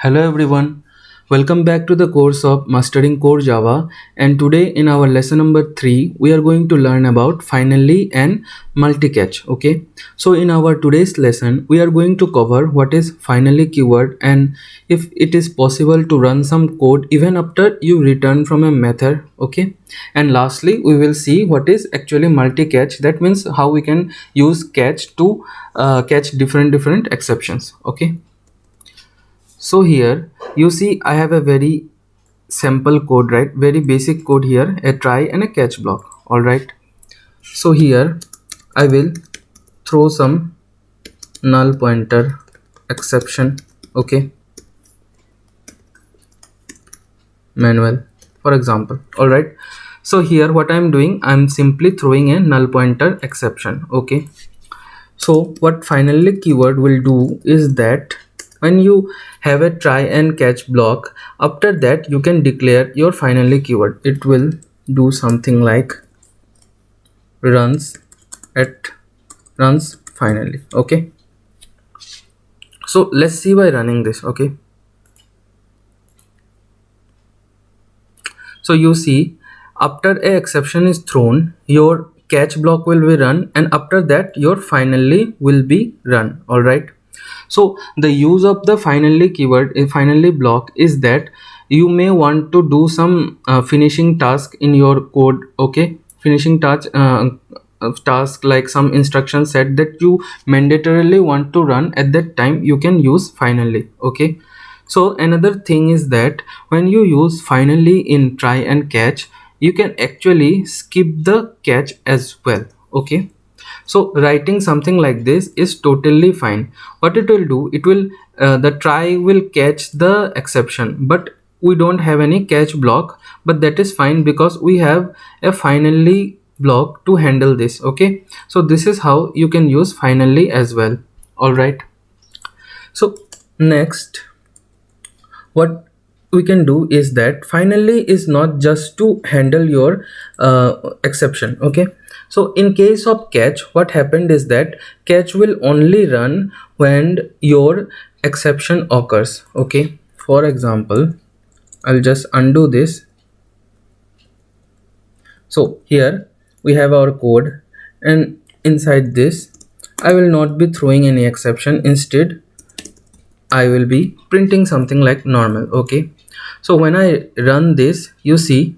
Hello everyone, welcome back to the course of Mastering Core Java, and today in our lesson number 3 we are going to learn about finally and multi-catch. Okay, so in our today's lesson we are going to cover what is finally keyword and if it is possible to run some code even after you return from a method. Okay, and lastly we will see what is actually multi-catch, that means how we can use catch to catch different exceptions. Okay, so here you see I have a very simple code, right? Very basic code here, a try and a catch block. All right, so here I will throw some null pointer exception. Okay, manual for example. All right, so here what I'm doing, I'm simply throwing a null pointer exception. Okay, so what finally keyword will do is that when you have a try and catch block, after that you can declare your finally keyword. It will do something like runs at runs finally. Okay, so let's see by running this. Okay, so you see after a exception is thrown, your catch block will be run, and after that your finally will be run. All right, so the use of the finally keyword, a finally block, is that you may want to do some finishing task in your code. Okay, finishing task like some instruction set that you mandatorily want to run at that time, you can use finally. Okay, so another thing is that when you use finally in try and catch, you can actually skip the catch as well. Okay, so writing something like this is totally fine. What it will do, it will the try will catch the exception, but we don't have any catch block, but that is fine because we have a finally block to handle this. Okay, so this is how you can use finally as well. All right, so next what we can do is that finally is not just to handle your exception. Okay, so in case of catch, what happened is that catch will only run when your exception occurs. Okay, for example, I'll just undo this. So here we have our code, and inside this I will not be throwing any exception. Instead I will be printing something like normal. Okay, so when I run this, you see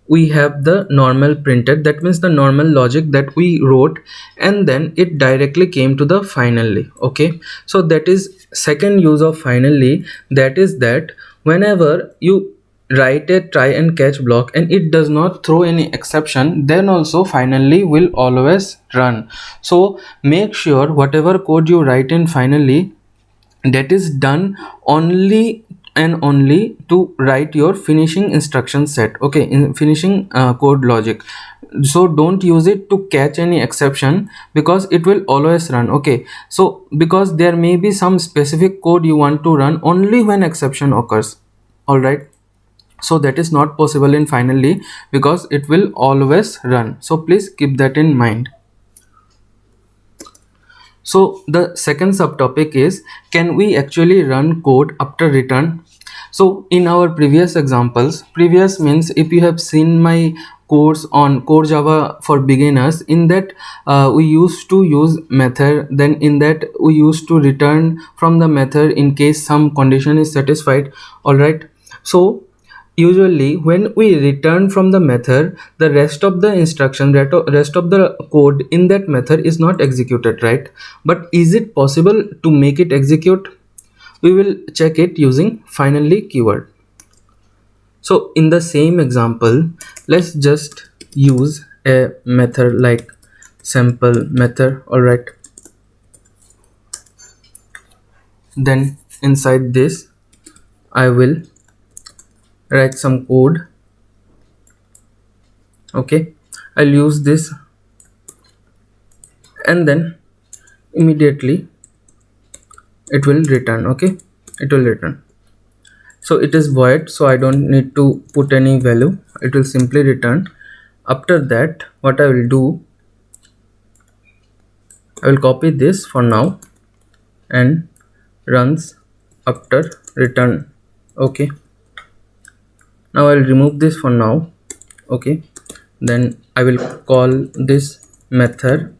we have the normal printed, that means the normal logic that we wrote, and then it directly came to the finally. Okay, so that is second use of finally, that is that whenever you write a try and catch block and it does not throw any exception, then also finally will always run. So make sure whatever code you write in finally, that is done only and only to write your finishing instruction set. Okay, in finishing code logic, so don't use it to catch any exception because it will always run. Okay, so because there may be some specific code you want to run only when exception occurs. All right, so that is not possible in finally because it will always run, so please keep that in mind. So the second subtopic is, can we actually run code after return? So in our previous examples, previous means if you have seen my course on Core Java for beginners, in that we used to use method, then in that we used to return from the method in case some condition is satisfied. All right, so usually when we return from the method, the rest of the instruction, rest of the code in that method is not executed, right? But is it possible to make it execute? We will check it using finally keyword. So in the same example, let's just use a method like sample method. All right, then inside this I will write some code. Okay, I'll use this, and then immediately it will return. Okay, it will return. So it is void, so I don't need to put any value, it will simply return. After that what I will do, I will copy this for now and runs after return. Okay, now I'll remove this for now. Okay, then I will call this method.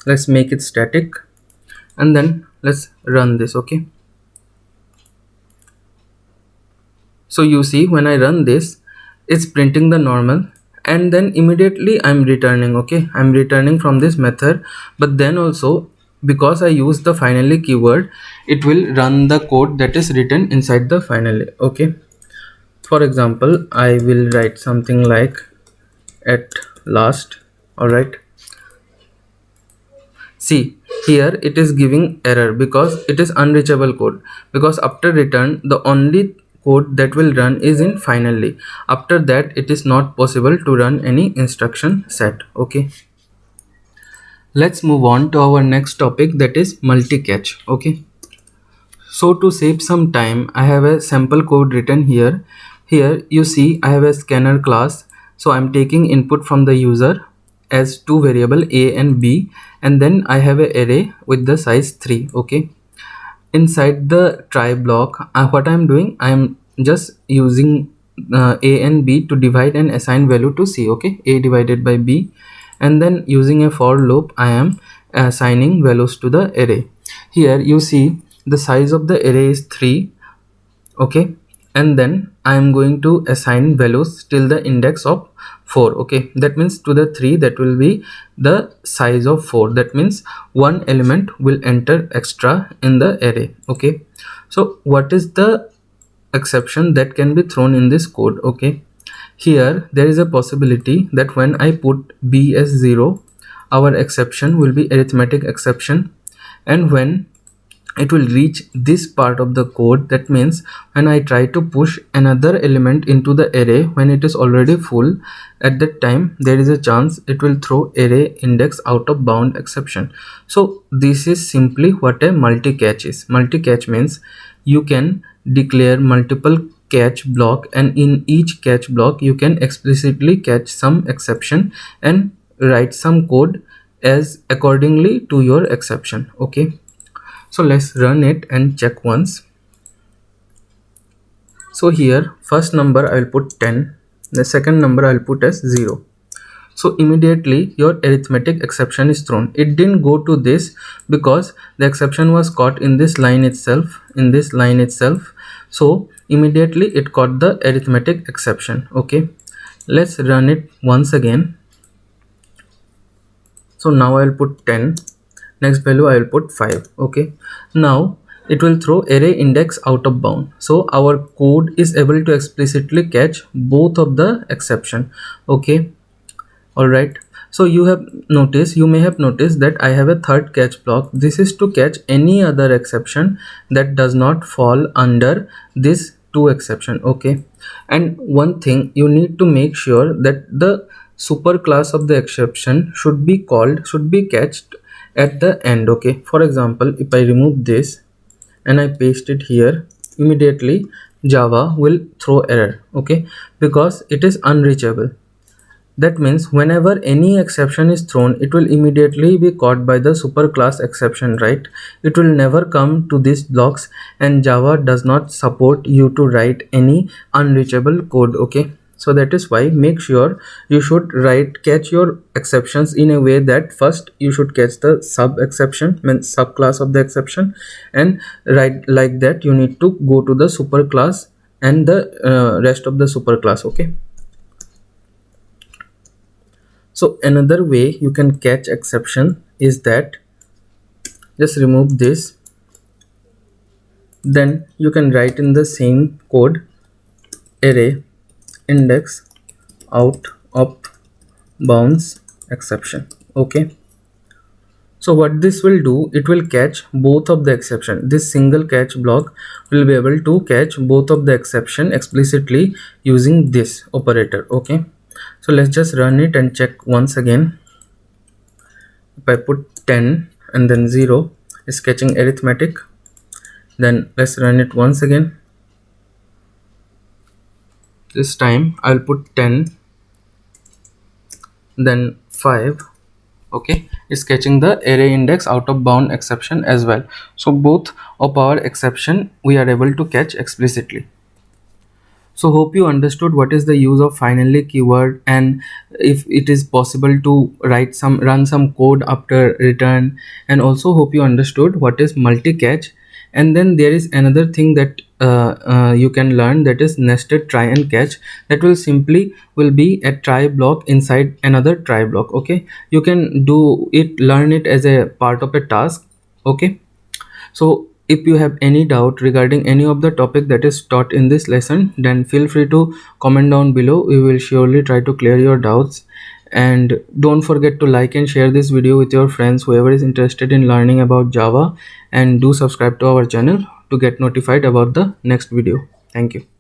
Let's make it static, and then let's run this. Okay, so you see when I run this, it's printing the normal, and then immediately I'm returning. Okay, I'm returning from this method, but then also because I use the finally keyword, it will run the code that is written inside the finally. Okay, for example, I will write something like at last. All right, see here it is giving error because it is unreachable code, because after return the only code that will run is in finally. After that it is not possible to run any instruction set. Okay, let's move on to our next topic, that is multi-catch. Okay, so to save some time, I have a sample code written here. Here you see I have a scanner class. So I'm taking input from the user as two variable a and b, and then I have a array with the size 3. Okay, inside the try block, what I'm doing, I'm just using a and b to divide and assign value to c. Okay, a divided by b, and then using a for loop I am assigning values to the array. Here you see the size of the array is 3. Okay, and then I am going to assign values till the index of 4. Okay, that means to the 3 that will be the size of 4. That means one element will enter extra in the array. Okay, so what is the exception that can be thrown in this code? Okay, here there is a possibility that when I put b as 0, our exception will be arithmetic exception, and when it will reach this part of the code, that means when I try to push another element into the array when it is already full, at that time there is a chance it will throw array index out of bound exception. So this is simply what a multi-catch is. Multi-catch means you can declare multiple catch block, and in each catch block you can explicitly catch some exception and write some code as accordingly to your exception. Okay, so let's run it and check once. So here first number I will put 10, the second number I will put as 0. So immediately your arithmetic exception is thrown. It didn't go to this because the exception was caught in this line itself, so immediately it caught the arithmetic exception. Okay, let's run it once again. So now I will put 10, next value I will put 5. Okay, now it will throw array index out of bound, so our code is able to explicitly catch both of the exception. Okay, all right, so you may have noticed that I have a third catch block. This is to catch any other exception that does not fall under this two exception. Okay, and one thing you need to make sure that the super class of the exception should be catched at the end. Okay, for example, if I remove this and I paste it here, immediately Java will throw error. Okay, because it is unreachable. That means whenever any exception is thrown, it will immediately be caught by the superclass exception, right? It will never come to these blocks, and Java does not support you to write any unreachable code. Okay, so that is why make sure you should catch your exceptions in a way that first you should catch the sub exception, means subclass of the exception, and right like that you need to go to the superclass and the rest of the superclass. Okay, so another way you can catch exception is that just remove this, then you can write in the same code array index out of bounds exception. Okay, so what this will do, it will catch both of the exception. This single catch block will be able to catch both of the exception explicitly using this operator. Okay, so let's just run it and check once again. If I put 10 and then 0 is catching arithmetic, then let's run it once again. This time I'll put 10, then 5, Okay, it's catching the array index out of bound exception as well. So both of our exception we are able to catch explicitly. So hope you understood what is the use of finally keyword, and if it is possible to run some code after return, and also hope you understood what is multi-catch. And then there is another thing that you can learn, that is nested try and catch. That will be a try block inside another try block. Okay, you can learn it as a part of a task. Okay, so if you have any doubt regarding any of the topic that is taught in this lesson, then feel free to comment down below. We will surely try to clear your doubts. And don't forget to like and share this video with your friends, whoever is interested in learning about Java. And do subscribe to our channel to get notified about the next video. Thank you.